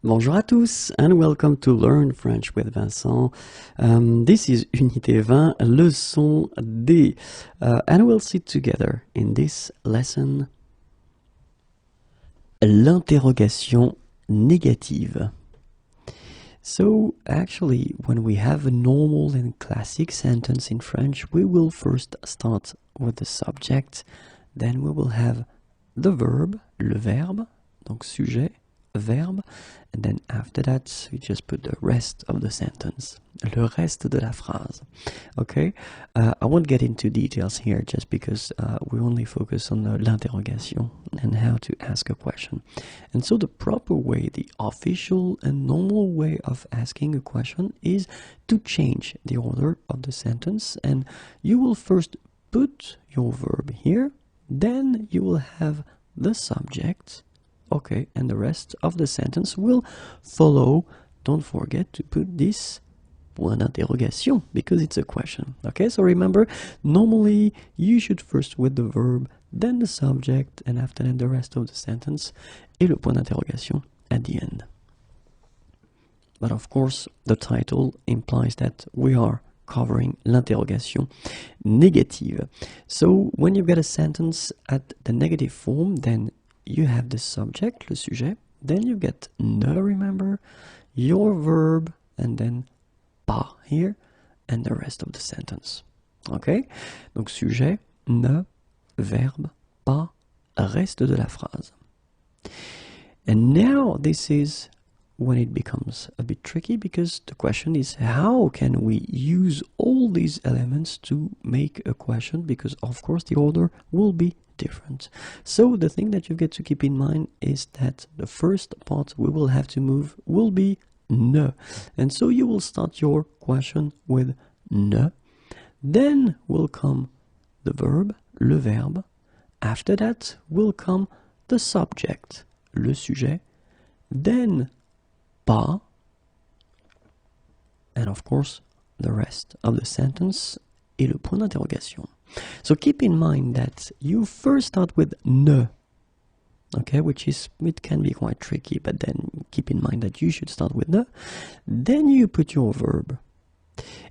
Bonjour à tous and welcome to Learn French with Vincent. This is Unité 20, leçon D, and we'll sit together in this lesson. L'interrogation négative. So actually, when we have a normal and classic sentence in French, we will first start with the subject, then we will have the verb, le verbe, donc sujet, verbe, and then after that we just put the rest of the sentence, le reste de la phrase. Okay, I won't get into details here just because we only focus on l'interrogation and how to ask a question. And so the proper way, the official and normal way of asking a question is to change the order of the sentence, and you will first put your verb here, then you will have the subject. Okay, and the rest of the sentence will follow. Don't forget to put this point d'interrogation because it's a question. Okay, so remember, normally you should first with the verb, then the subject, and after that the rest of the sentence, et le point d'interrogation at the end. But of course, the title implies that we are covering l'interrogation négative. So when you've got a sentence at the negative form, then you have the subject, le sujet, then you get ne, remember, your verb, and then pas here, and the rest of the sentence. Okay? Donc sujet, ne, verbe, pas, reste de la phrase. And now this is when it becomes a bit tricky, because the question is, how can we use all these elements to make a question? Because of course the order will be different. So the thing that you get to keep in mind is that the first part we will have to move will be ne. And so you will start your question with ne. Then will come the verb, le verbe. After that will come the subject, le sujet. Then pas. And of course the rest of the sentence et le point d'interrogation. So keep in mind that you first start with ne, okay, it can be quite tricky, but then keep in mind that you should start with ne. Then you put your verb.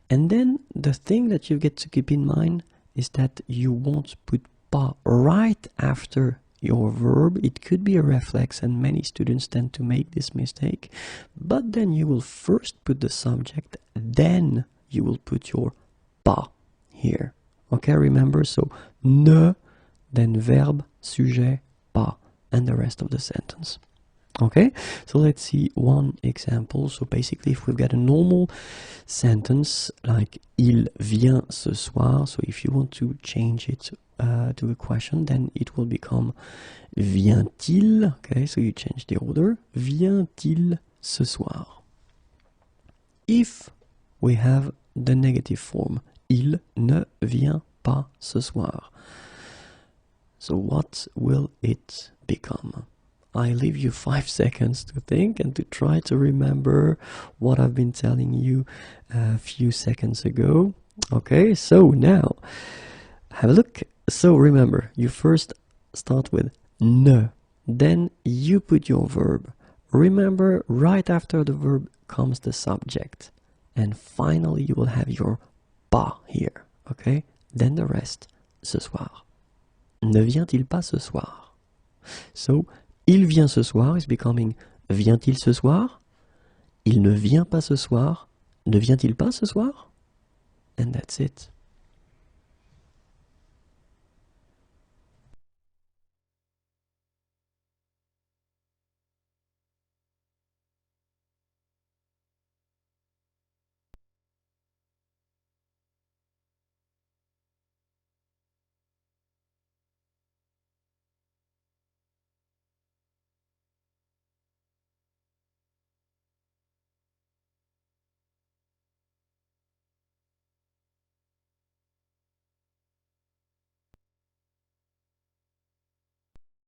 And then the thing that you get to keep in mind is that you won't put pas right after your verb. It could be a reflex, and many students tend to make this mistake. But then you will first put the subject, then you will put your pas here. Okay, remember, so ne, then verb, sujet, pas, and the rest of the sentence. Okay, so let's see one example. So basically, if we've got a normal sentence like il vient ce soir, so if you want to change it to a question, then it will become vient-il. Okay, so you change the order. Vient-il ce soir? If we have the negative form, il ne vient pas ce soir. So what will it become? I leave you 5 seconds to think and to try to remember what I've been telling you a few seconds ago. Okay, so now have a look. So remember, you first start with ne, then you put your verb. Remember, right after the verb comes the subject, and finally you will have your pas here. Okay, then the rest, ce soir. Ne vient-il pas ce soir? So, il vient ce soir is becoming vient-il ce soir? Il ne vient pas ce soir? Ne vient-il pas ce soir? And that's it.